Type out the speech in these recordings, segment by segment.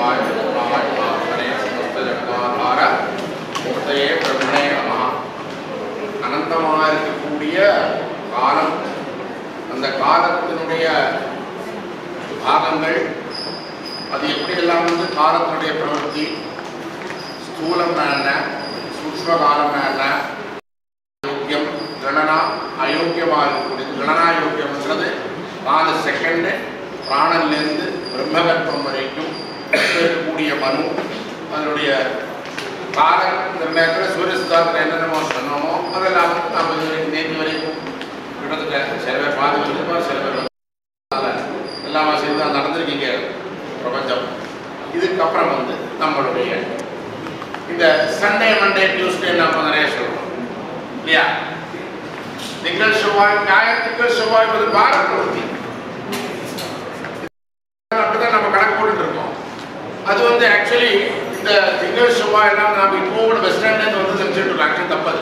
शिवाय महात्मने समस्त जगदाधार मूर्तये ब्रह्मणे नमः. அனந்தமாக இருக்கக்கூடிய காலம், அந்த காலத்தினுடைய பாகங்கள், அது எப்படியெல்லாம் வந்து காலத்தினுடைய பிரவೃತ್ತಿ, ஸ்தூலம்னா என்ன, சூக்ஷ்ம காலம்னா என்ன, யோக்கியம் கணனா அயோக்கியமாக இருக்கக்கூடியது. கணனாயோக்கியம்ன்றது 4 செகண்டு பிராணன்லேருந்து பிரம்மகற்பம் வரைக்கும் இருக்கக்கூடிய மனு, அதனுடைய கால நிர்ணயத்தில் சூரிய சித்தாந்தத்தில் என்னென்னமோ சொன்னோமோ அதெல்லாம் நாம் நேற்று வரைக்கும் கிட்டத்தட்ட சில பேர் பார்த்து சில பேர் எல்லாமே சேர்ந்து தான் நடந்திருக்கீங்க பிரபஞ்சம். இதுக்கப்புறம் வந்து நம்மளுடைய இந்த சண்டே மண்டே டியூஸ்டே நம்ம நிறைய சொல்கிறோம் இல்லையா? திங்கள் செவ்வாய், ஞாயிறு திங்கள் செவ்வாய் வார பிரவೃತ್ತಿ அப்படிதான் நம்ம கணக்கு போட்டுட்டு இருக்கோம். அது வந்து ஆக்சுவலி இந்த திங்கள் செவ்வாய் எல்லாம் நம்ம இப்போ கூட வெஸ்டர்ன்லேருந்து வந்து செஞ்சுட்டு இருக்கோம். ஆக்சுவலி தப்பது.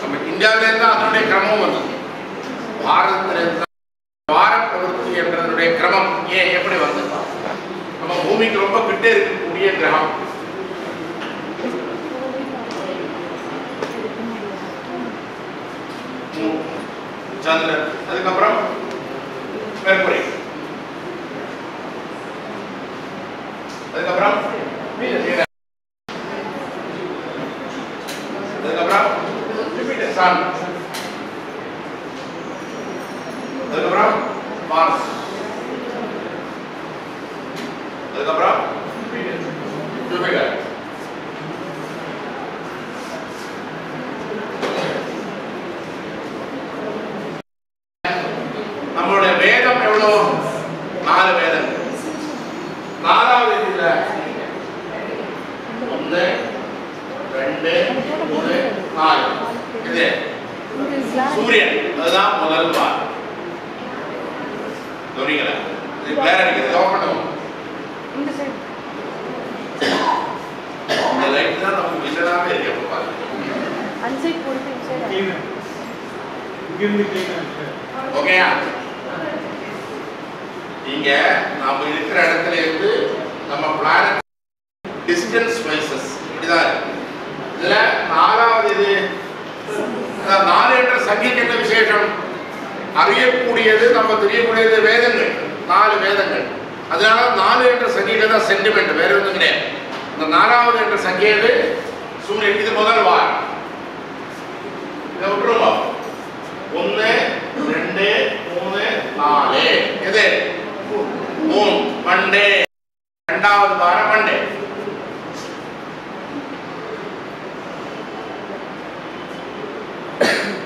நம்ம இந்தியாவிலேருந்து தான் அதனுடைய கிரமம் வந்தது. பாரதத்திலேருந்து வார பிரவೃತ್ತಿ என்றதனுடைய கிரமம் ஏன் எப்படி வந்தது? நம்ம பூமிக்கு ரொம்ப கிட்டே இருக்கக்கூடிய கிரகம். சந்திரன், அதுக்கப்புறம் மெர்க்குரி, அதுக்கப்புறம் அதுக்கப்புறம் ஜூபிட்டர், சன், அதுக்கப்புறம் மார்ஸ், அதுக்கப்புறம் ஜூபிட்டர். நம்மளுடைய வேதம் எவ்வளோ? 4 வேதம். 4வது இதுல 1 2 3 4 இது சூரியன், அதுதான் முதல் வாரம். கவனிங்களா? இது கிளியரா இருக்குது. ஆஃப் பண்ணுவோம். இந்த சைடு இந்த லைட் தான் நமக்கு விஷனாவே இருக்கு. அப்ப பாருங்க, அன்சைட் போட்டு இன்சைட் இங்கிருந்து கிளீன் ஓகேயா? இங்க நாம இருக்கிற இடத்துல இருந்து நம்ம பிளானட் டிஸ்டன்ஸ் வைசஸ் இப்படிதான் இருக்கு. இதுல 4வது இது 4 என்ற சங்கிக்கு என்ன விசேஷம்? அறியக்கூடியது, நம்ம தெரியக்கூடியது வேதங்கள், 4 வேதங்கள். அதனால 4 என்ற சங்கில தான் சென்டிமெண்ட், வேற ஒன்றும் கிடையாது. இந்த 4வது என்ற சங்கியது சூரியன். இது முதல் வாரம். இதை விட்டுருவோம். 1 2 3 4 இது 3 மண்டே. 2வது வாரம் மண்டே.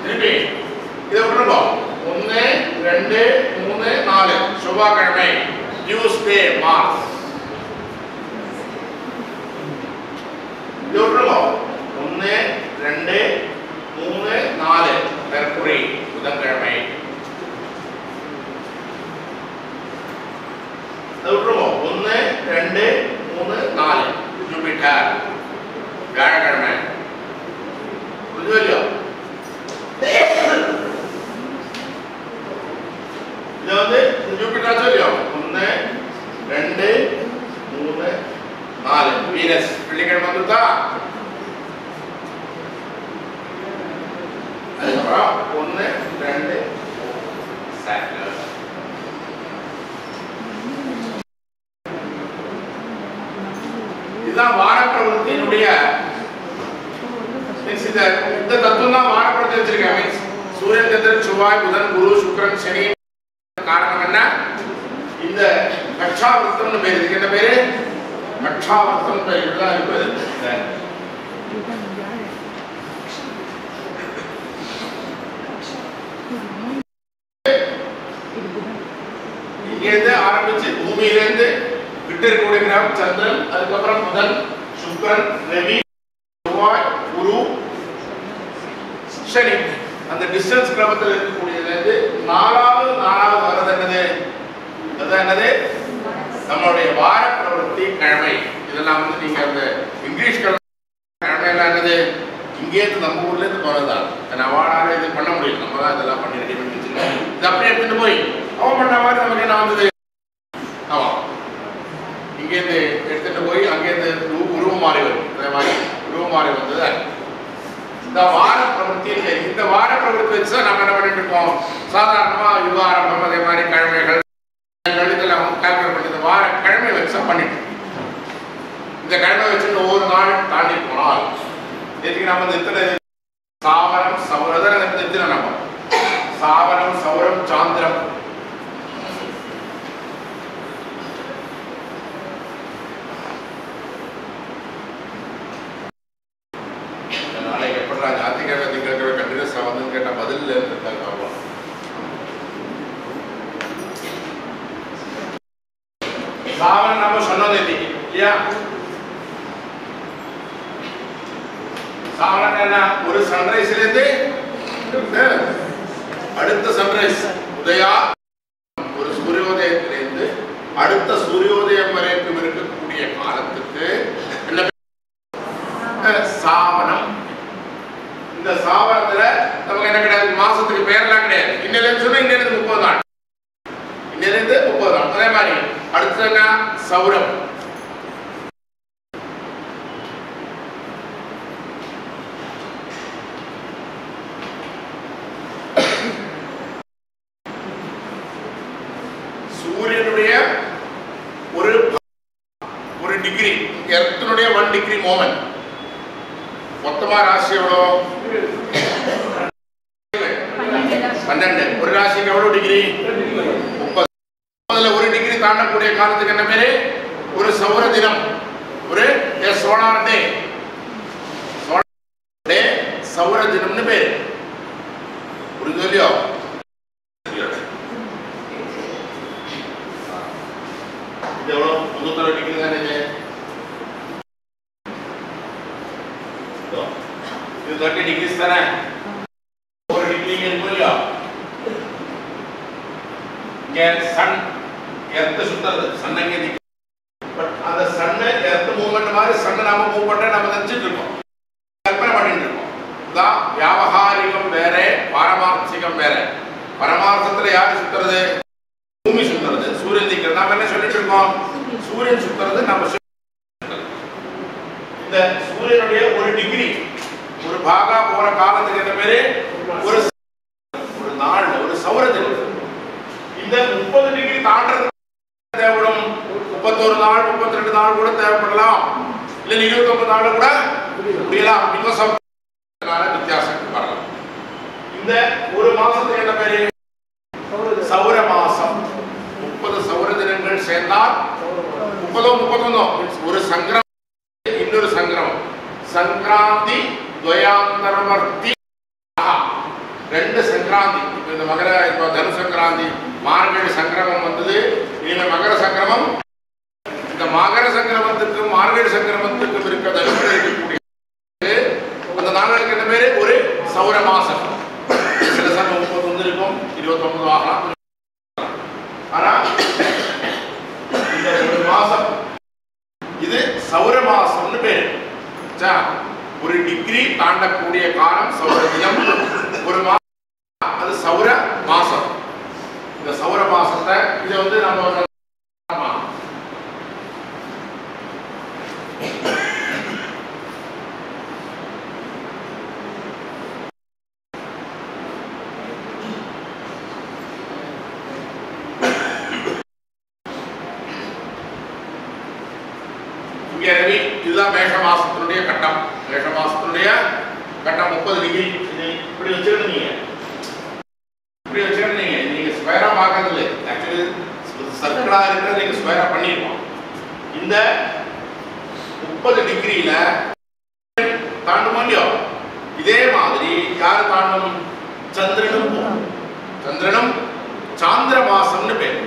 திருப்பி இதை விட்டுருவோம். 1 2 3 4 செவ்வாய்க்கிழமை டியூஸ்டே மார்ஸ். இது விட்டுருவோம். 1 2 3 4 மெர்க்குரி புதன்கிழமை. அது விட்டுருவோம். 1 2 3 4 ஜூபிட்டர் வியாழக்கிழமை. புரியுது இல்லையோ? இது வந்து ஜூபிட்டர் சொல்லியோ. 1 2 3 4 வீனஸ் வெள்ளிக்கிழமை வந்துட்டா. அதுக்கப்புறம் 1 2 சாட்டர்ன். இதுதான் வார பிரவೃತ್ತಿயினுடைய இந்த தத்துவம் தான் வார பிரவೃತ್ತಿ வச்சிருக்கேன். மீன்ஸ் சூரியன், சந்திரன், செவ்வாய், புதன், குரு, சுக்கிரன், சனி. காரணம் என்ன? இந்த கட்சாவர்த்தம்னு பேரு. இதுக்கு என்ன பேரு? கட்சாவர்த்தம் பேர் தான் இருப்பது. இங்கிருந்து ஆரம்பிச்சு பூமியிலிருந்து விட்டு இருக்கக்கூடிய கிரகம் சந்திரன், அதுக்கப்புறம் புதன், சுக்கிரன், ரவி, செவ்வாய், குரு, சனி. அந்த டிஸ்டன்ஸ் கிரமத்தில் இருக்கக்கூடியது 4வது வர்றது என்னது? அதுதான் என்னது? நம்மளுடைய வார பிரவೃತ್ತಿ கிழமை. இதெல்லாம் வந்து நீங்க அந்த இங்கிலீஷ் கிழமையெல்லாம் என்னது? இங்கேருந்து நம்ம ஊர்லேருந்து போனதுதான். அவாடால இது பண்ண முடியும். நம்ம தான் இதெல்லாம் பண்ணி ரெடி பண்ணி வச்சுருக்கோம். இது அப்படியே எடுத்துட்டு போய் அவன் பண்ண மாதிரி நமக்கு என்ன வந்தது? ஆமாம், இங்கேருந்து எடுத்துட்டு பண்ணிருக்கோம் சாதாரணமா யுக ஆரம்பம் அதே மாதிரி கிழமைகள் இதெல்லாம் கால்குலேட் பண்ணி இந்த வார கிழமை வச்சு பண்ணிட்டு இந்த கிழமை வச்சுட்டு ஒவ்வொரு நாள் தாண்டி போனால் எதுக்கு நம்ம எத்தனை சாவரம் சௌரதம் எத்தனை நம்ம சாவரம் சௌரம் சாந்திரம் நாளைக்கு எப்படா ஞாயிற்றுக்கிழமை திங்கட்கிழமை கண்டினியூஸா வந்து கேட்ட பதில் இருக்காங்க சாவரம் நம்ம சொன்னது இல்லையா சாவரம் என்ன ஒரு சன்ரைஸ்ல இருந்து அடுத்த சன்ரைஸ் உதயா ஒரு சூரியோதயத்திலிருந்து அடுத்த சூரியோதயம் வரைக்கும் இருக்கக்கூடிய காலத்துக்கு என்ன சாவனம் இந்த சாவனத்துல நமக்கு என்ன கிடையாது மாசத்துக்கு பேரெல்லாம் கிடையாது இன்னிலிருந்து சொன்னா இன்னிலிருந்து 30 நாள் இன்னிலிருந்து 30 நாள் அதே மாதிரி அடுத்தது என்ன சௌரம் சூரியனுடைய ஒரு டிகிரி எர்த்தினுடைய 1 டிகிரி மூமெண்ட் மொத்தமா ராசி எவ்வளோ 12 ஒரு ராசிக்கு எவ்வளவு டிகிரி 30 அதுல ஒரு டிகிரி தாண்டக்கூடிய காலத்துக்கு என்ன பேரு ஒரு சௌர தினம் ஒரு சோலார் டே சௌர தினம்னு பேரு புரியுது இல்லையோ இது எவ்வளவு 96 டிகிரி தானே இது 30 டிகிரிஸ் தானே ஒரு டிகிரி இருக்கும் இல்லையா இங்க சன் எர்த் சுத்துறது சன் அங்கே நிக்குது பட் அந்த சன் எர்த் மூவ்மெண்ட் மாதிரி சன் நாம மூவ் பண்ற நம்ம நினைச்சிட்டு இருக்கோம் கற்பனை பண்ணிட்டு இருக்கோம் தான் வியாவகாரிகம் வேற பாரமார்த்திகம் வேற பரமார்த்தத்துல யாரு சுத்துறது பூமி சுத்துறது சூரியன் நிக்கிறது நாம என்ன சொல்லிட்டு இருக்கோம் சூரியன் சுத்துறது நம்ம இந்த சூரியனுடைய ஒரு டிகிரி ஒரு பாகா போற காலத்துக்கு என்ன பேரு ஒரு நாள் ஒரு சௌர தினம் இந்த 30 டிகிரி தாண்டறது தேவைப்படும் 31 நாள் 32 நாள் கூட தேவைப்படலாம் இல்ல 29 நாள் கூட முடியலாம் வித்தியாசம் வரலாம் இந்த ஒரு மாசத்துக்கு என்ன பேரு சௌர மாசம் 30 சௌர தினங்கள் சேர்ந்தால் 31 ஒரு சங்கிரமம் இன்னொரு சங்கிரமம் சங்கராந்தி துவயாந்தரவர்த்தி ரெண்டு சங்கராந்தி இந்த மகர இப்போ தனு சங்கராந்தி மார்கழி சங்கிரமம் வந்தது இனிமே மகர சங்கிரமம் இந்த மகர சங்கிரமத்துக்கும் மார்கழி சங்கிரமத்துக்கும் இருக்க தனுஷம் இருக்கக்கூடிய அந்த நாளுக்கு என்ன பேரு ஒரு சௌர மாசம் சில சமயம் 30 இருக்கும் 29 ஆகலாம் ஆனா இந்த ஒரு மாசம் இது சௌர மாசம்னு பேரு ஒரு டிகிரி தாண்டக்கூடிய காலம் சௌர தினம் ஒரு மாசம் அது சௌர மாசம் இந்த சௌர மாசத்தை இதை வந்து நம்ம இதுதான் மேஷ மாசத்தினுடைய கட்டம் மேஷ மாசத்தினுடைய கட்டம் 30 டிகிரி இப்படி வச்சிருந்தீங்க நீங்க ஸ்கொயரா பார்க்கறது இல்லை ஆக்சுவலி சர்க்கிளா இருக்கிறது நீங்க ஸ்கொயரா பண்ணிருக்கோம் இந்த 30 டிகிரியில தாண்டுமா இல்லையோ இதே மாதிரி யாரு தாண்டணும் சந்திரனும் சாந்திர மாசம்னு பேர்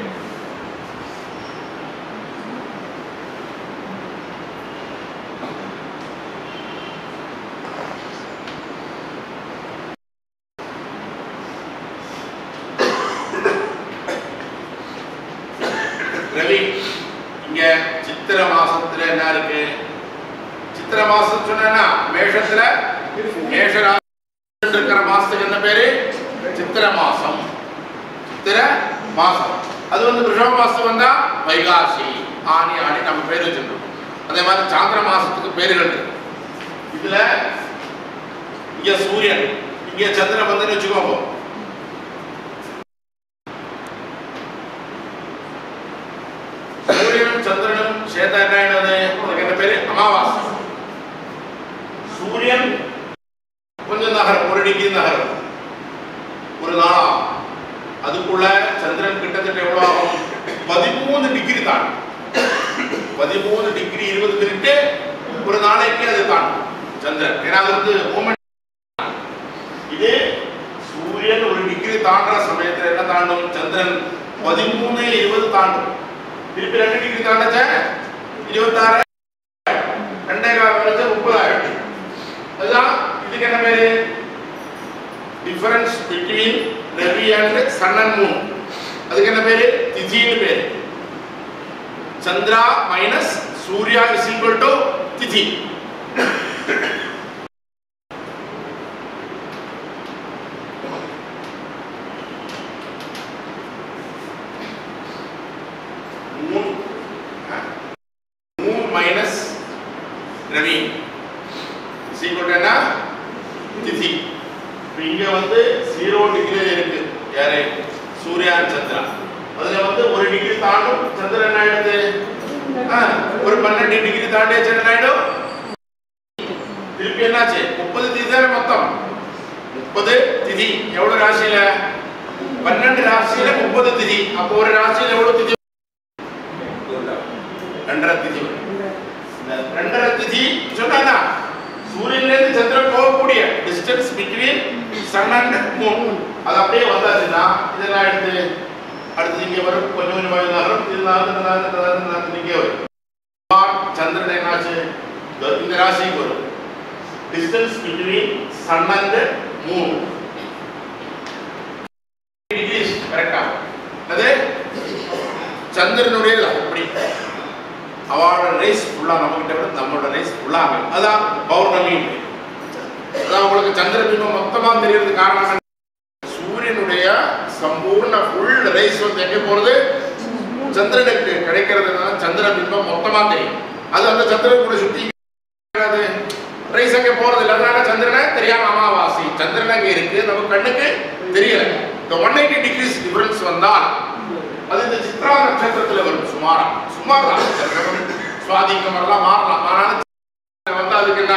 ரவி இங்க சித்திர மாசத்துல என்ன இருக்கு சித்திர மாசம் சொன்னா மேஷத்துல மேஷ ராசி இருக்கிற மாசத்துக்கு என்ன பேரு சித்திர மாசம் அது வந்து ரிஷப மாசம் வந்தா வைகாசி ஆனி நம்ம பேர் வச்சிருக்கோம் அதே மாதிரி சாந்திர மாசத்துக்கு பேர்கள் இருக்கு இதுல இங்க சூரியன் இங்க சந்திரன் வந்து வச்சுக்கோங்க அதுக்குள்ள சந்திரன் கிட்டத்தட்ட எவ்வளவு ஆகும்? 13 டிகிரி தாண்டும். 13 டிகிரி 20 மினிட் ஒரு நாளைக்கு அது தாண்டும் சந்திரன். ஏன்னா அது வந்து மூமெண்ட். இது சூரியன் 1 டிகிரி தாண்டுற சமயத்துல என்ன தாண்டும்? சந்திரன் 13 20 தாண்டும். திருப்பி 2 டிகிரி தாண்டச்ச 26 2.5 வரைச்ச 30. அதுதான் இதுக்கு என்ன பேரு? Difference between Ravi and sun and moon. அதுக்கு என்ன பேரு? திதின்னு பேரு. Chandra minus Surya is equal to tithi. Moon minus Ravi is equal to என்ன? திதி. இங்க வந்து 0 டிகிரி இருக்கு. யாரு? சூர்யா சந்திரா. அதுல வந்து 1 டிகிரி தாண்டும் சந்திரன் என்ன ஆயிடுது? ஒரு 12 டிகிரி தாண்டி சந்திரன் ஆயிடும். திருப்பி என்னாச்சு? 30 திதி தானே மொத்தம். 30 திதி எவ்வளவு ராசியில? 12 ராசியில 30 திதி. அப்போ ஒரு ராசியில எவ்வளவு திதி? 2.5 திதி. இந்த 2.5 திதி சொன்னா சூரியன்ல இருந்து சந்திரன் போகக்கூடிய distance between sun and moon அது அப்படியே வந்தாச்சுன்னா இதெல்லாம் எடுத்து அடுத்து இங்க வரும். கொஞ்சம் கொஞ்சம் நகரும். இங்கே வரும். சந்திரன் என்னாச்சு? இந்த ராசிக்கு வரும். Distance between sun and moon degrees கரெக்டா? அது சந்திரனுடைய அப்படி அவளோட ரேஸ் ஃபுல்லா நம்மகிட்ட விட நம்மளோட ரேஸ் ஃபுல்லா அதான் பௌர்ணமி. அதான் உங்களுக்கு சந்திர பிம்பம் மொத்தமா தெரியறது காரணம் சூரியனுடைய சம்பூர்ண ஃபுல் ரேஸ் வந்து எங்க போறது? சந்திரனுக்கு கிடைக்கிறதுனால சந்திர பிம்பம் மொத்தமா தெரியும். அது அந்த சந்திரன் கூட சுத்தி ரேஸ் அங்கே போறது இல்லை. அதனால சந்திரனை தெரியாம அமாவாசை சந்திரன் அங்கே இருக்கு, நம்ம கண்ணுக்கு தெரியல. இந்த 180 டிகிரிஸ் டிஃபரன்ஸ் வந்தால் அது இந்த சித்ரா நட்சத்திரத்துல வரும். சுமார் தான் சுவாதிக்கம் எல்லாம் மாறலாம். ஆனால் வந்து அதுக்கு என்ன?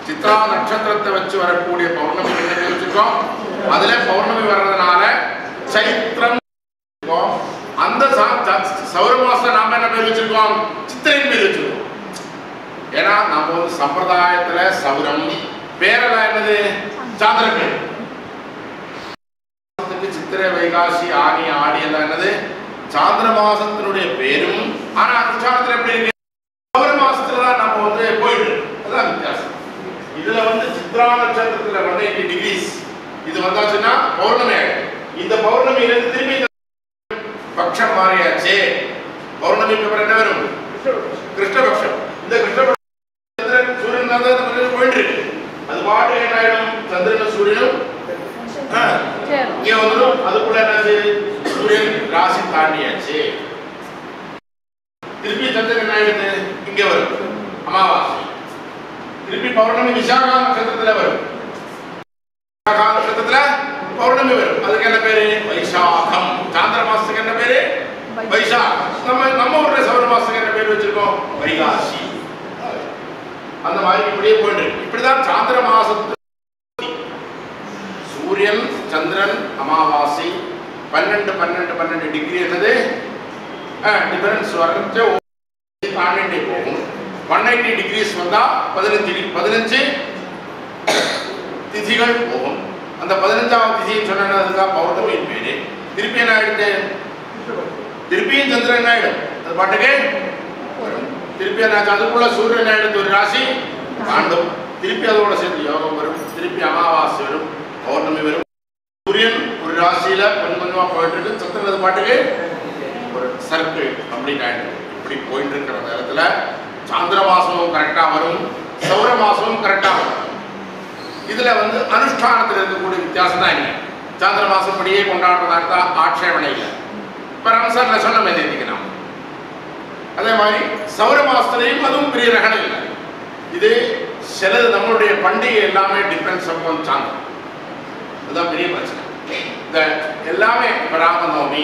சித்ரா நட்சத்திரத்தை வச்சு வரக்கூடிய பௌர்ணமி என்ன வச்சுக்கோம். அதுல பௌர்ணமி வர்றதுனால சைத்திரம். அந்த சௌர மாசம் நாம என்ன பேர் வச்சிருக்கோம்? சித்திரையின் பேர் வச்சிருக்கோம். ஏன்னா நம்ம வந்து சம்பிரதாயத்துல சௌரம் பேரெல்லாம் என்னது? சாந்திர பேர். சித்திரை வைகாசி ஆனி ஆடி எல்லாம் என்னது? சாந்திர மாசத்தினுடைய பேரும். ஆனா அனுஷ்டானத்துல எப்படி இருக்கு? சௌர மாசத்துல தான் நம்ம வந்து போயிட்டு. அதான் வித்தியாசம். இதுல வந்து சித்ரா நட்சத்திரத்துல 180 டிகிரிஸ் இது வந்தாச்சுன்னா பௌர்ணமி ஆயிடும். இந்த பௌர்ணமியில இருந்து திரும்பி பட்சம் மாறியாச்சு. பௌர்ணமிக்கு அப்புறம் என்ன வரும்? கிருஷ்ணபக்ஷம். இந்த கிருஷ்ணபக்ஷம் சூரியன் தான் போயிட்டு இருக்கு. அது பாட்டு என்ன ஆயிடும்? சந்திரனும் சூரியனும் இங்க வந்துடும். அதுக்குள்ள என்னாச்சு? சூரியன் ராசி தாண்டியாச்சு. திருப்பி சந்திரன் என்ன ஆயிடுது? இங்க வரும் அமாவாசை. திருப்பி பௌர்ணமி விசாகா நட்சத்திரத்துல வரும். விசாகா நட்சத்திரத்துல பௌர்ணமி வரும். அதுக்கு என்ன பேரு? வைசாகம். சாந்திர மாசத்துக்கு என்ன பேரு? வைசாகம். நம்ம ஊர்ல சௌர மாசத்துக்கு என்ன பேர் வச்சிருக்கோம்? வைகாசி. அந்த மாதிரி இப்படியே போயிட்டு இப்படிதான் சாந்திர மாசத்து சூரியன் சந்திரன் அமாவாசை 12 டிகிரி என்னது டிஃபரன்ஸ் வரச்சு தாண்டிட்டே போகும். 180 டிகிரிஸ் வந்தா 15 திதிகள் போகும். அந்த 15வது திதின்னு சொன்னா அதுதான் பௌர்ணமி பேரு. திருப்பி என்ன ஆயிடுச்சு? திருப்பியும் சந்திரன் என்ன ஆயிடும்? அது பாட்டுக்கு திருப்பி என்ன? அதுக்குள்ள சூரியன் ஆயிடுத்து ஒரு ராசி தாண்டும். திருப்பி அதோட சேர்த்து யோகம் வரும். திருப்பி அமாவாசை வரும், பௌர்ணமி வரும். சூரியன் ஒரு ராசியில கொஞ்சம் கொஞ்சமா போயிட்டு இருக்கு. சந்திரன் அது பாட்டுக்கு ஒரு சர்க்கிள் கம்ப்ளீட் ஆயிடும். இப்படி போயிட்டு இருக்கிற நேரத்துல சாந்திர மாசமும் கரெக்டா வரும், சௌர மாசமும் கரெக்டா வரும். இதுல வந்து அனுஷ்டானத்தில் இருக்கக்கூடிய வித்தியாசம் தான் இல்லை. சாந்திர மாசம் படியே கொண்டாடுறதா இருந்தா ஆட்சேபனை இல்லை. இப்ப ரம்சான்ல சொன்ன மேதிக்கணும். அதே மாதிரி சௌர மாசத்துலையும் அதுவும் பெரிய ரகணம் இல்லை. இது சிலது நம்மளுடைய பண்டிகை எல்லாமே டிஃபரன்ஸ் அப்பான் சாந்திரம். அதுதான் பெரிய பிரச்சனை. இந்த எல்லாமே இப்ப ராமநவமி,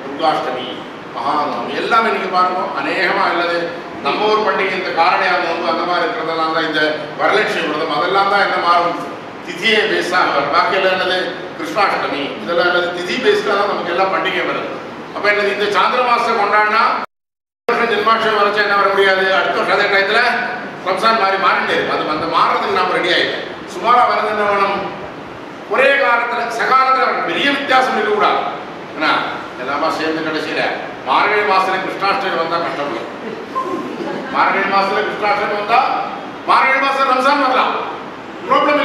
துர்காஷ்டமி, மகாநவமி எல்லாமே நீங்க பாருங்க அநேகமா இல்லது நம்ம ஊர் பண்டிகை. இந்த காரணியாக நோன்பு அந்த மாதிரி இருக்கிறதெல்லாம் தான். இந்த வரலட்சுமி விரதம் அதெல்லாம் தான் என்ன மாறும் திதியை பேசாக வரும். பாக்கி எல்லாம் என்னது கிருஷ்ணாஷ்டமி இதெல்லாம் அல்லது திதி பேஸ்டாக தான் நமக்கு எல்லாம் பண்டிகை வருது. அப்போ என்னது இந்த சாந்திர மாசத்தை கொண்டாடினா ஜென்மாஷ்டமி வரைச்சா என்ன வர முடியாது, அடுத்த வருஷம் அதே டயத்தில் ரம்சான் மாறிட்டே இருக்கும். அது அந்த மாறுறதுக்கு நாம் ரெடி ஆகிடும். சுமாராக வருது என்ன வேணும், ஒரே காலத்தில் சகாலத்தில் பெரிய வித்தியாசம் இருக்கக்கூடாது. ஏன்னா எல்லாமா சேர்ந்து கடைசியில் மார்கழி மாதத்துல கிருஷ்ணாஷ்டமி வந்தால் கஷ்டப்படும். மார்கழி மாதத்துல கிருஷ்ணாஷ்டமி வந்தால் மார்கழி மாதம் ரம்சான் வரலாம், ப்ராப்ளம்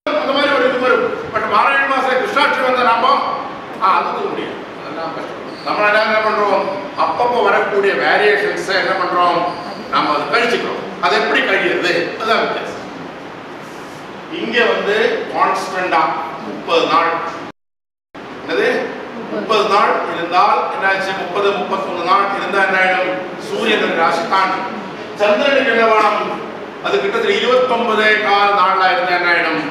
அந்த மாதிரி ஒரு இது வரும். பட் மார்கழி மாதத்துல கிருஷ்ணாஷ்டமி வந்தால் நாம அதுக்கு முடியும். அதெல்லாம் கஷ்டம். நம்ம என்ன பண்ணுறோம், அப்பப்போ வரக்கூடிய வேரியேஷன்ஸை என்ன பண்ணுறோம், நம்ம அதை கழிச்சுக்கிறோம். அது எப்படி கழியுறது, அதுதான் வித்தியாசம். இங்கே வந்து கான்ஸ்டண்டா 30 நாள், என்னது 30 நாள் இருந்தால் என்னாச்சு, 30 31 நாள் இருந்தால் என்ன ஆயிடும், சூரியன் ராசி தாண்டி. சந்திரனுக்கு என்ன வேணும், அது கிட்டத்தட்ட 29.25 நாள்ல இருந்தா என்ன ஆயிடும்,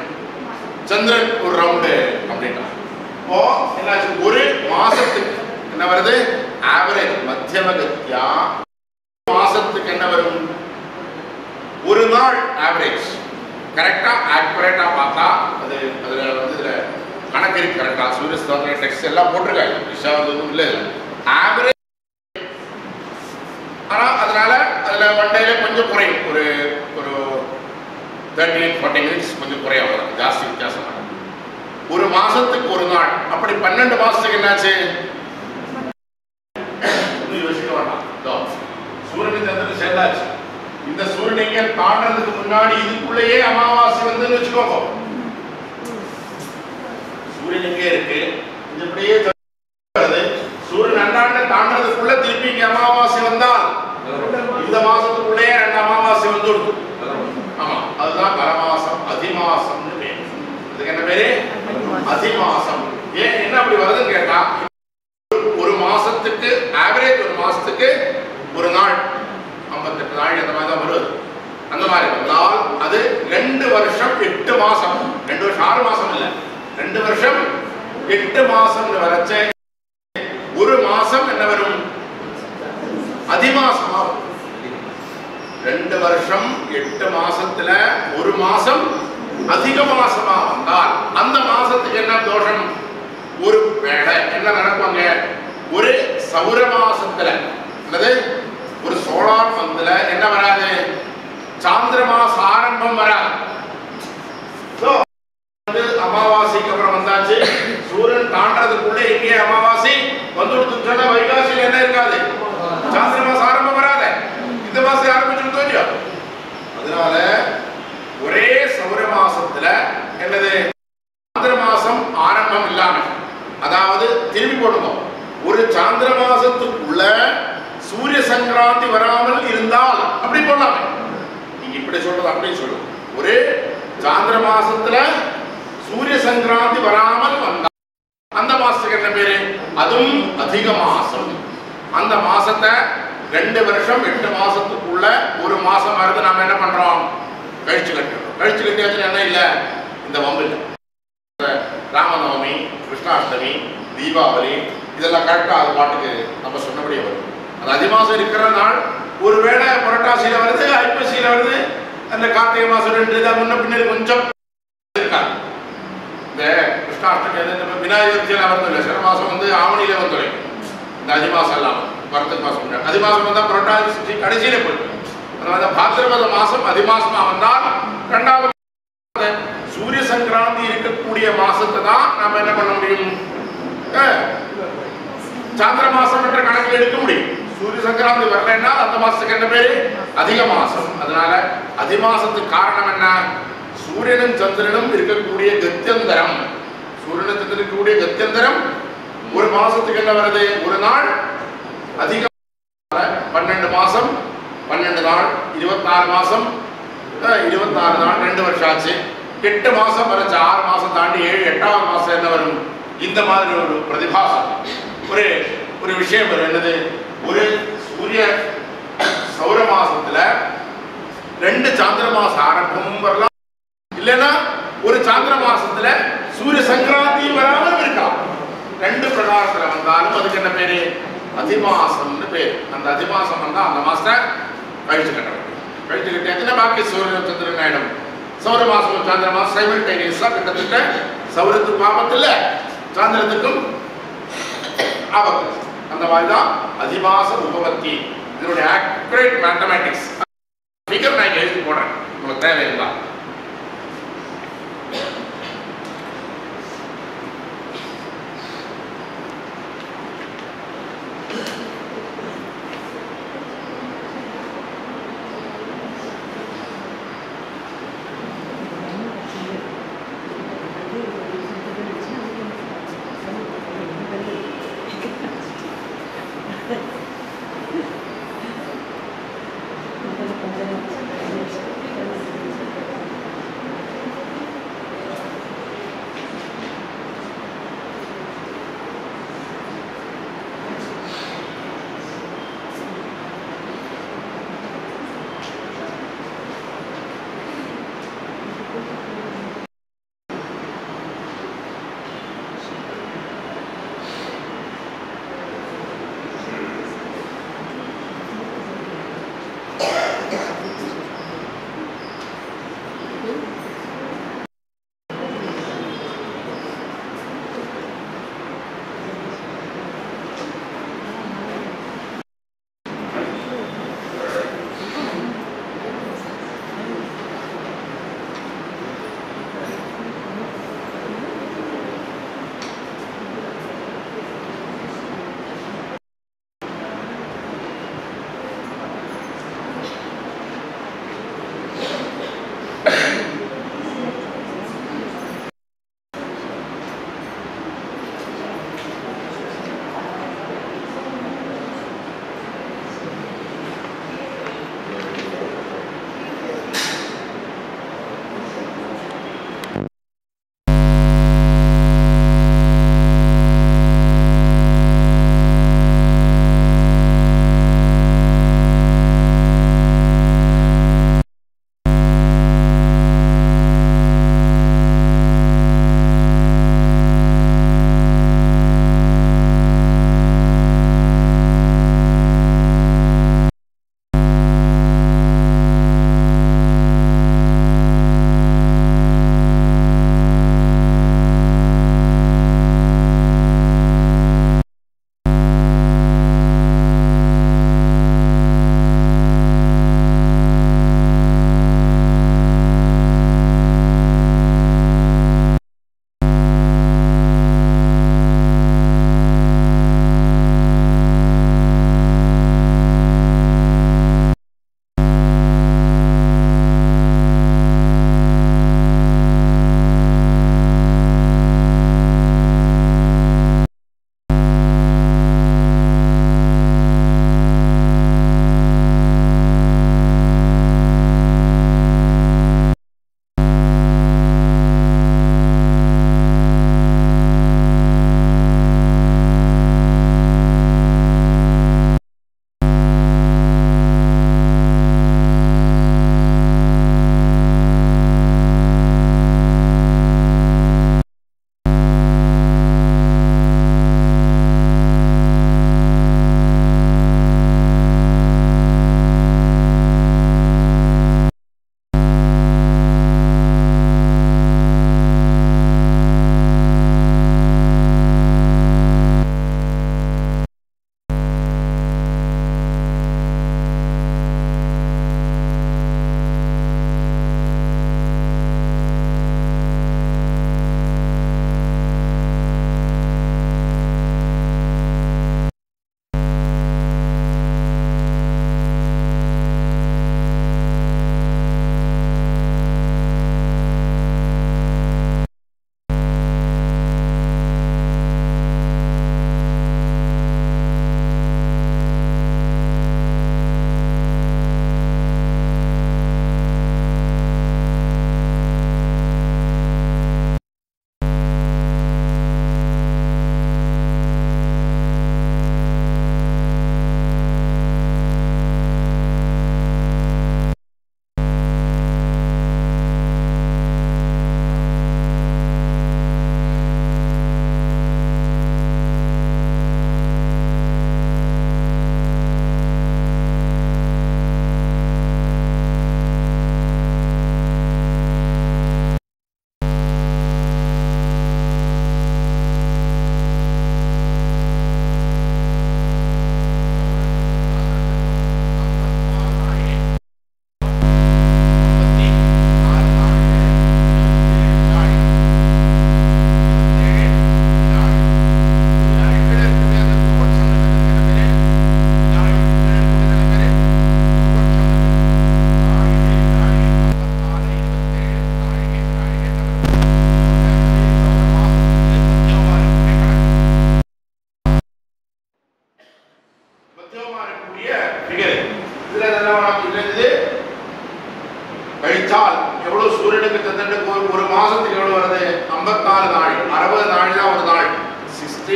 சந்திரன் ஒரு ரவுண்டு அப்படின்னா. இப்போ என்னாச்சு, ஒரு மாசத்துக்கு என்ன வருது, ஆவரேஜ் மத்தியமகத்தியா மாசத்துக்கு என்ன வரும், ஒரு நாள் ஆவரேஜ் கரெக்டா ஆக்குரேட்டா பார்த்தா அது அதுல வந்து இதுல கணக்கு இருக்கு கரெக்டா. சூரிய ஸ்தோத்திர டெக்ஸ்ட் எல்லாம் போட்டிருக்காங்க, விஷா வந்து இல்லை ஆவரேஜ். ஆனா அதனால அதுல ஒன் டேல கொஞ்சம் குறையும், ஒரு ஒரு 30-40 மினிட்ஸ் கொஞ்சம் குறையும், ஜாஸ்தி வித்தியாசம். ஒரு மாசத்துக்கு ஒரு நாள், அப்படி 12 மாசத்துக்கு என்னாச்சு, யோசிக்க வேண்டாம். சூரியன் சந்திரன் சேர்ந்தாச்சு. இந்த சூரியனை தாண்டதுக்கு முன்னாடி இதுக்குள்ளேயே அமாவாசை வந்து வச்சுக்கோங்க. சூரியன் எங்கே இருக்கு, இப்படியே சூரியன் அண்ணாண்ட தாண்டதுக்குள்ள திருப்பி இங்க அமாவாசை வந்தால் இந்த மாசத்துக்குள்ளேயே 2 அமாவாசை வந்து கொடுக்கும். ஆமா, அதுதான் பரமாசம் அதிமாசம்னு பேரு. அதுக்கு என்ன பேரு, அதிமாசம். ஏன் என்ன அப்படி வருதுன்னு கேட்டா, ஒரு மாசத்துக்கு ஆவரேஜ், ஒரு மாசத்துக்கு ஒரு நாள் 58 நாள் அந்த மாதிரி தான் வருது. அந்த மாதிரி வந்தால் அது 2 வருஷம் 8 மாசம், 2 வருஷம் 6 மாசம் இல்ல, 2 வருஷம் 8 மாசம் வரச்ச ஒரு மாசம் என்ன வரும், அதிமாசமா. 2 வருஷம் 8 மாசத்துல ஒரு மாசம் அதிக மாசமா வந்தால் அந்த மாசத்துக்கு என்ன தோஷம், ஒரு வேளை என்ன நடப்பாங்க, ஒரு சௌர மாசத்துல அல்லது ஒரு சோலார் மந்த்ல என்ன வராது, சாந்திர மாச ஆரம்பம் வராது. அமாவாசைக்கு அப்புறம் வந்தாச்சு, சூரியன் தாண்டதுக்குள்ள எங்கே அமாவாசை வந்து சொன்னா வைகாசியில் என்ன இருக்காது, சாந்திர மாசம் ஆரம்பம் வராத, இந்த மாசம் ஆரம்பிச்சுட்டு இல்லையோ. அதனால ஒரே சௌர மாசத்துல என்னது, சாந்திர மாசம் ஆரம்பம் இல்லாம, அதாவது திரும்பி போடுவோம், ஒரு சாந்திர மாசத்துக்குள்ள சூரிய சங்கராந்தி வராமல் இருந்தால் அப்படி போடலாமே. நீங்க இப்படி சொல்றது அப்படி சொல்லுங்க, ஒரு சாந்திர மாசத்துல சூரிய சங்கராந்தி வராமல் வந்தால் அந்த மாசத்துக்கு என்ன பேரு, அதுவும் அதிக மாசம். அந்த மாசத்தை 2 வருஷம் 8 மாசத்துக்குள்ள ஒரு மாசம் வருது, நாம என்ன பண்றோம், கழிச்சு கட்டுறோம். கழிச்சு கட்டியாச்சு என்ன இல்லை, இந்த வம்பு இல்லை. ராமநவமி, கிருஷ்ணாஷ்டமி, தீபாவளி இதெல்லாம் கரெக்டா அது பாட்டுக்கு நம்ம சொன்னபடியே வரும். அது அதிமாசம் இருக்கிற நாள், ஒருவேளை புரட்டாசியில வருது, ஐப்பசியில வருது, அந்த கார்த்திகை மாசம் 2 தான் முன்ன பின்னாடி கொஞ்சம் இருக்காங்க. இந்த கிருஷ்ணாஷ்டமி வந்து விநாயகர் எல்லாம் வருது இல்லை, சில மாசம் வந்து ஆவணியில வந்து இந்த அதிமாசம் எல்லாம் வரத்துக்கு மாசம், அதிமாசம் வந்தா புரட்டாசி கடைசியில போயிடும். அதனால பாத்திரபத மாசம் அதிமாசமா வந்தால் 2வது சூரிய சங்கராந்தி இருக்கக்கூடிய மாசத்தை தான் நாம என்ன பண்ண முடியும், சாந்திர மாசம் என்ற கணக்கில் எடுக்க முடியும். சூரிய சங்கராந்தி வரலைன்னா அந்த மாசத்துக்கு என்ன பேரு, அதிக மாசம். அதனால அதிமாசத்துக்கு காரணம் என்ன, சூரியனும் சந்திரனும் இருக்கக்கூடிய கத்தியந்தரம், சூரியனும் சந்திரனும் இருக்கக்கூடிய கத்தியந்தரம் ஒரு மாசத்துக்கு என்ன வருது, ஒரு நாள் அதிக. 12 மாசம் 12 நாள் 26 மாசம் 26 நாள் 2 வருஷம் ஆச்சு. 8 மாசம் வரைச்சு 6 மாசம் தாண்டி 7 8வது மாசம் என்ன வரும், இந்த மாதிரி ஒரு பிரதிபாசம் ஒரு ஒரு விஷயம் வரும். என்னது, ஒரு சூரிய சௌர மாசத்துல 2 சாந்திர மாசம் ஆரம்பமும் வரலாம், இல்லைன்னா ஒரு சாந்திர மாசத்துல சூரிய சங்கராந்தியும் வராமல் இருக்கலாம். 2 பிரகாரத்துல வந்தாலும் அதுக்கு என்ன பேரு, அதிமாசம்னு பேரு. அந்த அதிமாசம் வந்தா அந்த மாசத்தை கழிச்சு கட்ட வேண்டும். கழிச்சு கட்டியாச்சுன்னா பாக்கி சூரிய சந்திரன் ஆயிடும். சௌரமாசமும் சாந்திரமாசம் சைமல்டேனியஸா கிட்டத்தட்ட சௌரத்துக்கு ஆபத்து இல்லை, சாந்திரத்துக்கும் ஆபத்து. அந்த மாதிரி தான் அதிமாச உபபத்தி. இதனுடைய ஆக்யூரேட் மேத்தமேட்டிக்ஸ் ஃபிகர் நான் எழுதி போடுறேன், உங்களுக்கு தேவையில்லை.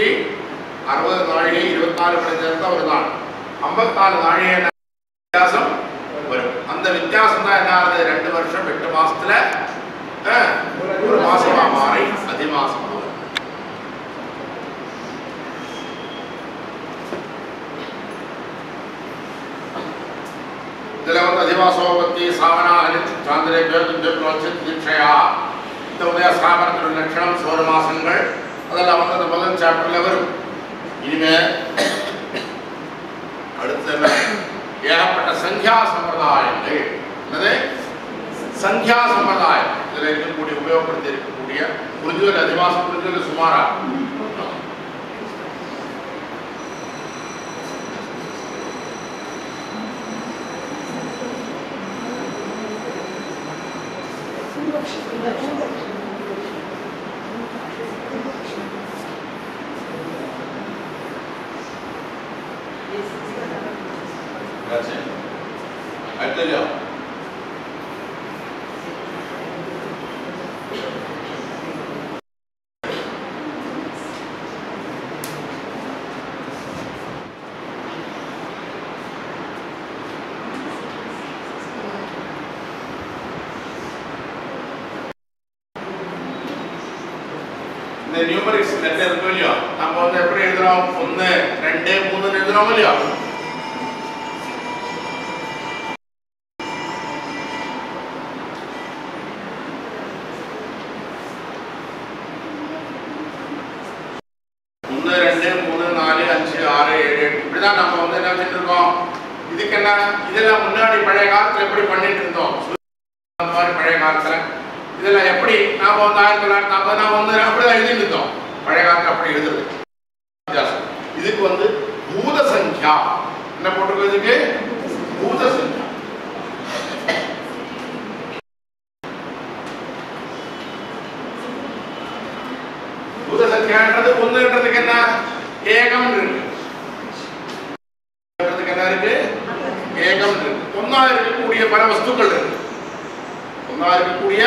360 நாழிகை 24 மணி நேரத்தை ஒரு நாள் 54 நாழிகை வித்தியாசம் வரும். அந்த வித்தியாசம் தான் என்ன ஆகுது? 2 வருஷம் 8 மாசத்துல ஒரு மாசமா மாறி அதிமாசமா வரும். இதுல வந்து அதிவாசோபத்தி சாவனாகி சாந்திரே தீட்சையா இந்த உதய சாமரத்தின் லட்சணம் 1 மாசங்கள் அதெல்லாம் வந்து அந்த முதல் சாப்டர்ல வரும். இனிமே அடுத்த ஏகப்பட்ட சங்கியா சம்பிரதாயங்கள். என்னது? சங்கியா சம்பிரதாயம். இதில் இருக்கக்கூடிய உபயோகப்படுத்தி இருக்கக்கூடிய புரிஞ்சுதல் அதிவாசம் புரிஞ்சுதல் சுமாரா அடுத்தது இந்த நியூமரிக்ஸ் லெட்டர் இருக்கு இல்லையா, நம்ம வந்து எப்படி எழுதுறோம்? 1 2 3 எழுதுறோம் இல்லையா? இப்படிதான் நம்ம வந்து என்ன வச்சுட்டு இருக்கோம். இதுக்கு என்ன, இதெல்லாம் முன்னாடி பழைய காலத்துல எப்படி பண்ணிட்டு இருந்தோம், அந்த மாதிரி பழைய காலத்துல இதெல்லாம் எப்படி நாம வந்து 1940 வந்து அப்படிதான் எழுதிட்டு இருந்தோம். பழைய காலத்துல அப்படி எழுதுறது வித்தியாசம். இதுக்கு வந்து பூத சங்கியா என்ன போட்டிருக்கு? இதுக்கு பூத சங்கியா. பூத சங்கியான்றது 1ன்றதுக்கு என்ன? ஏகம் இருக்கு. என்ன இருக்கு? ஏகம் இருக்கு. ஒன்னா இருக்கக்கூடிய பல வஸ்துக்கள் இருக்கு. ஒன்னா இருக்கக்கூடிய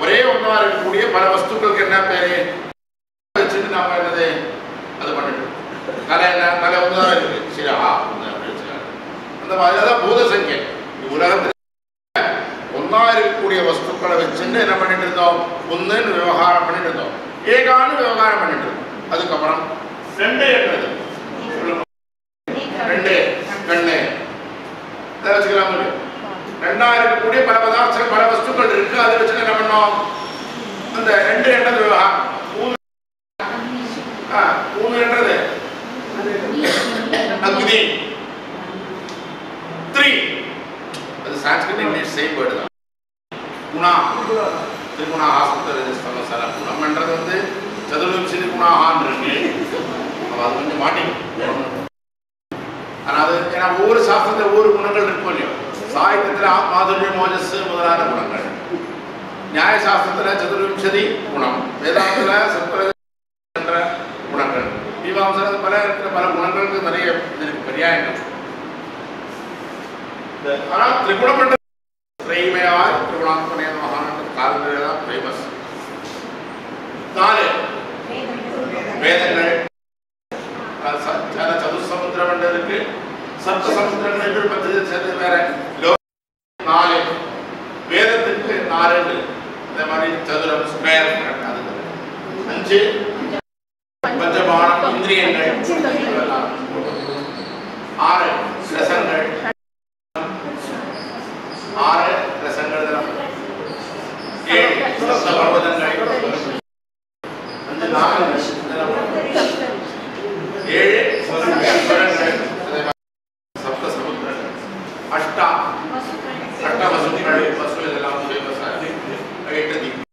ஒரே ஒன்னா இருக்கக்கூடிய பல வஸ்துக்களுக்கு என்ன பேரு வச்சுட்டு நாம என்னது அது பண்ணிட்டு தலை என்ன? தலை ஒன்றுதான் இருக்கு. சிரா அந்த மாதிரிதான் பூத சங்கியை. உலகத்துல ஒன்னா இருக்கக்கூடிய வஸ்துக்களை வச்சுட்டு என்ன பண்ணிட்டு இருந்தோம்? 1ன்னு விவகாரம் பண்ணிட்டு இருந்தோம். ஏகான்னு விவகாரம் பண்ணிட்டு இருந்தோம். அதுக்கப்புறம் 2 என்றது 2 கண்ணு வச்சுக்கலாம். 2ஆ இருக்கக்கூடிய பல பதார்த்தங்கள் பல வஸ்துக்கள் இருக்கு. அதை வச்சு என்ன பண்ணோம்? அந்த 2 என்றது விவகாரம். 3 என்றது அக்னி. 3 அது சான்ஸ்கிரிட் இங்கிலீஷ் சேம் வேர்டு தான். குணா திரிகுணா ஆசப்த குணம் என்றது வந்து சதுர்விம்சதி குணாஹான் இருக்கு. அது கொஞ்சம் மாட்டிக்கும். ஆனா அது ஏன்னா ஒவ்வொரு சாஸ்திரத்துல ஒவ்வொரு குணங்கள் இருக்கும் இல்லையோ. சாகித்யத்துல மாதுரியம் மோஜஸ் முதலான குணங்கள், நியாய சாஸ்திரத்துல சதுர்விம்சதி குணம், வேதாந்தத்துல சத்வரஜ என்ற குணங்கள், மீமாம்சத்துல பல இருக்கிற பல குணங்களுக்கு நிறைய இருக்கு பரியாயங்கள். ஆனா திரிகுணம் என்ற திரைமயாய் திரிகுணாத்மனே மகான் காலங்கள் தான் ஃபேமஸ். 4 வேதங்கள் சதுசமுத்திரம் என்று இருக்கு. சப்த சமுத்திரம் என்று 10 சேர்த்து வேற 4 வேதத்துக்கு 4 இந்த மாதிரி சதுரம் ஸ்கொயர் 5 பஞ்சபானம் இந்திரியங்கள் 6 ரசங்கள் 6 ரசங்கள் 7 சப்தபர்வதங்கள் 7 சப்த சமுத்திரங்கள் 8 வசுக்கள் வசு இதெல்லாம் ஃபேமஸ் ஆகி 8 தீபம்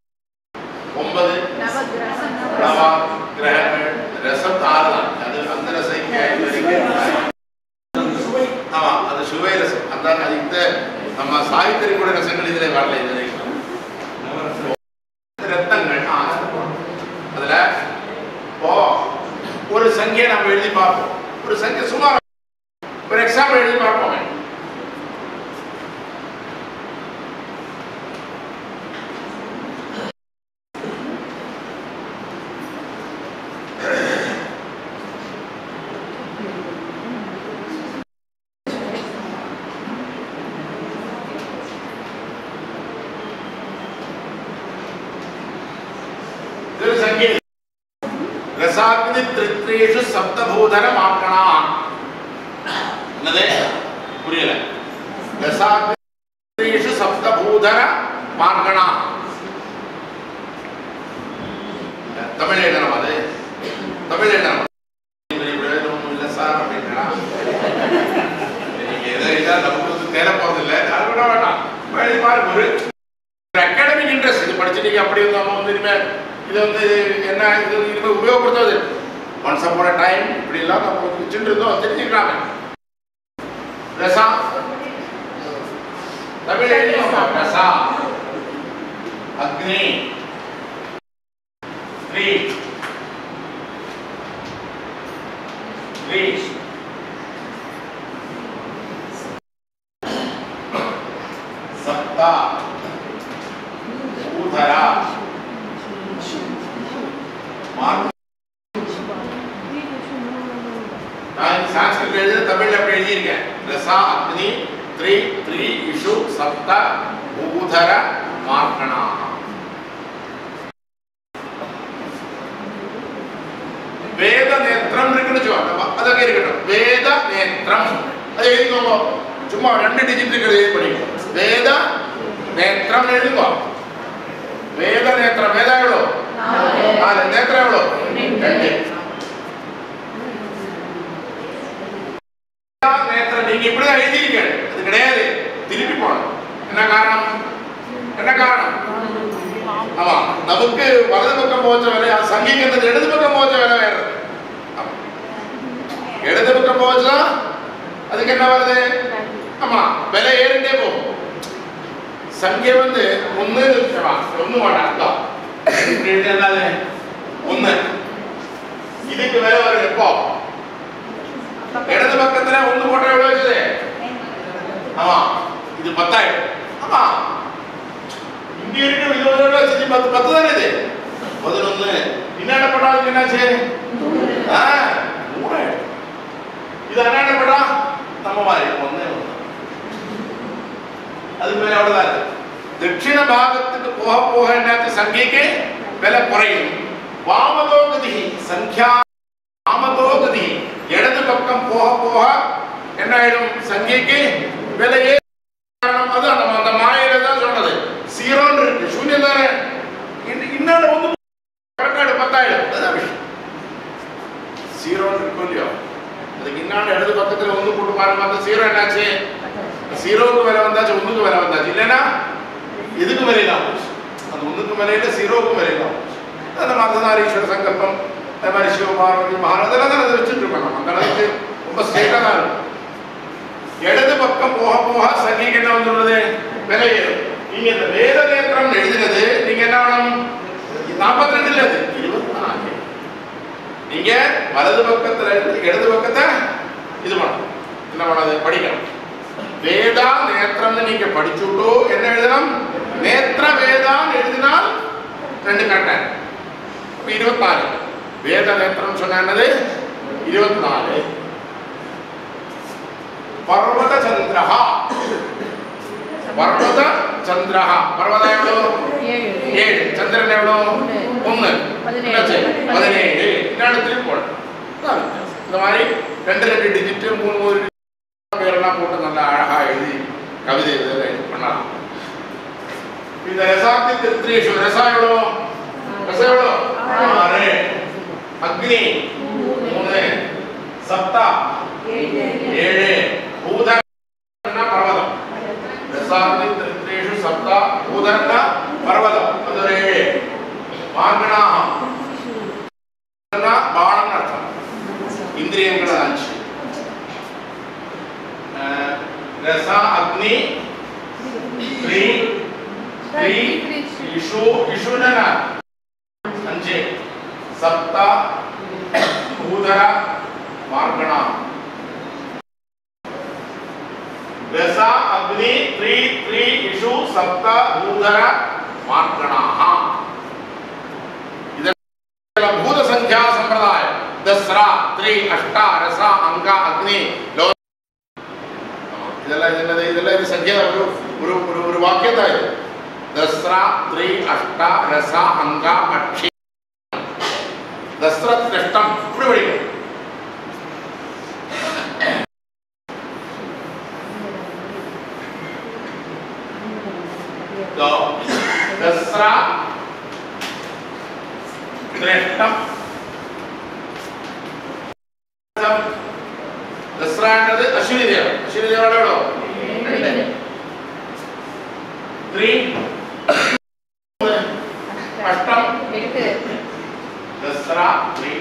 9 நவ கிரகங்கள் ரசம் 6 தான். அது அந்த ரசைக்கு 5 வரைக்கும். ஆமா அது சுவை ரசம். அந்த இந்த நம்ம சாகித்ய கூட ரசங்கள் இதுல வரல. இது ரத்தங்கள் அதுல ஒரு சங்கியை நம்ம எழுதி பார்ப்போம். ஒரு சங்கியை சுமார் ஒரு எக்ஸாம்பிள் எழுதி பார்ப்போமே. சப்தபூதர மார்க்கணா. என்னது புரியல? தசாக்னீஷு சப்தபூதர மார்க்கணா. தமிழ் எழுதணும். அது தமிழ் எழுதணும். இல்லை சார் அப்படின்னா நீங்க எதை நமக்கு தேட போறதில்லை. அது கூட வேண்டாம். ஒரு அகாடமிக் இன்ட்ரெஸ்ட் இது படிச்சுட்டீங்க அப்படி நம்ம வந்து இனிமேல் இது வந்து என்ன இது இனிமேல் உபயோகப்படுத்துவது. ஒன்ஸ் அப்பான் எ டைம் இப்படி எல்லாம் நம்ம வச்சுட்டு இருந்தோம் தெரிஞ்சுக்கிறாங்க. ரசா தமிழ் எழுதினோம். ரசா அக்னி த்ரீ த்ரீ சப்தா ஊதரா நான் சான்ஸ்கிரிட் எழுதி தமிழ்ல அப்படி எழுதியிருக்கேன். ரசா அக்னி த்ரீ த்ரீ இஷு சப்த ஊதர மார்க்கணா. வேத நேத்திரம் இருக்குன்னு சொல்லுவாங்க. அதற்கு இருக்கட்டும். வேத நேத்திரம் அது எழுதிக்கோங்க. சும்மா 2 டிஜிட் இருக்கிறது எழுதி படிக்கும். வேத நேத்திரம் எழுதுங்க. வேத நேத்திரம் வேத எவ்வளோ? 4. நேத்திரம் எவ்வளோ? 2. நேத்திரம் நீங்க இப்படிதான் எழுதிருக்க. அது கிடையாது. திருப்பி போகணும். என்ன காரணம்? என்ன காரணம்? ஆமா, நமக்கு வலது பக்கம் போச்ச வேலை சங்கிக்கிறது இடது பக்கம் போச்ச வேலை வேற. இடது பக்கம் போச்சா அதுக்கு என்ன வருது? ஆமா, விலை ஏறிட்டே போகும். சங்கிய வந்து 1 வேண்டாம். என்னது 1 இதுக்கு விலை வரும் எப்போ? இடது பக்கத்துல 1 போட்டா எவ்வளவு வச்சது? ஆமா, இது 10 ஆயிடும். ஆமா, இங்க இருக்கு 20 வச்சு 10 தானே இது 11. என்ன பண்ணாலும் என்னாச்சு? இது என்ன பண்ணா நம்ம மாதிரி 1 அதுக்கு மேல அவ்வளவுதான் இருக்கு. தட்சிண பாகத்துக்கு போக போக என்னாச்சு? சங்கிக்கு விலை குறையும். வாமதோகதி சங்கியா வாமதோகதி இடது பக்கம் போக போக என்ன ஆயிடும்? சங்கிக்கு விலையே. அது அந்த மாயில தான் சொன்னது. 0 இருக்கு, சூன்யம் தானே. இன்னொரு வந்து கரெக்டாக 10 ஆயிடும். அதுதான் விஷயம். 0 இருக்கும் இல்லையோ, அதுக்கு இன்னொரு இடது பக்கத்துல 1 போட்டு பாருங்க. அந்த 0 என்னாச்சு? 0க்கு விலை வந்தாச்சு, 1க்கு விலை வந்தாச்சு. இல்லைன்னா எதுக்கு விலையிலாம் போச்சு? அது 1க்கு விலையில 0க்கும் விலையிலாம் போச்சு. அந்த மதனாரீஸ்வர சங்கல்பம், அந்த மாதிரி சிவபார்வதி மகாராஜெல்லாம் தான் அதை வச்சுட்டு இருப்பாங்க. அந்த அளவுக்கு ரொம்ப ஸ்ட்ரெயிட்டா தான் இருக்கும். இடது பக்கம் போக போக சங்கிக்கு என்ன வந்துள்ளது? விலை ஏறும். நீங்க இந்த வேத நேத்திரம் எழுதினது நீங்க என்ன வேணும்? 42 இல்ல, அது 24. நீங்க வலது பக்கத்துல இடது பக்கத்தை இது பண்ணணும். என்ன பண்ணது? படிக்கணும். வேதா நேத்திரம் நீங்க படிச்சுட்டோ என்ன எழுதணும்? நேத்திர வேதான் எழுதினால் 2 கரெக்டா. 24 வேத நேத்திரம் சொன்ன என்னது? 24. பர்வத சந்திரஹா பர்வத சந்திரஹா. பர்வத எவ்வளோ? 7. சந்திரன் எவ்வளோ? 1. 17. இன்னும் போடணும். இந்த மாதிரி 2 டிஜிட் 3 பேரெல்லாம் போட்டு நல்லா அழகா எழுதி கவிதை எழுதி பண்ணலாம். இந்த ரசாத்தி த்ரீஷு ரசா எவ்வளோ? ரசா எவ்வளோ? 6. அக்னி 3. சப்தா 7. பூதர்னா பர்வதம். ரசாத்தி த்ரீஷு சப்தா பூதர்னா பர்வதம். அது 7. மார்கணாஹ பானம் அர்த்தம். இந்திரியங்கள் 5. रसा अग्नि 3 इशु इशु ना 5 सप्त भूधर मार्गणा. रसा अग्नि 3 इशु सप्त भूधर मार्गणा. इधर भूत संख्या संप्रदाय दसरा 3 अष्टा रसा अंग अग्नि இதெல்லாம் சங்கியா ஒரு வாக்கியதா இது. தஸ்ரா 3 அஷ்டா ரசா அங்கா அக்ஷி. தஸ்ரத் நஷ்டம் இப்படி படிக்கும். അർത്ഥം ദസ്ര എന്നത് അശ്വിനി ദേവൻ. അശ്വിനി ദേവൻ എവിടോ 3 അഷ്ടം ദസ്ര 3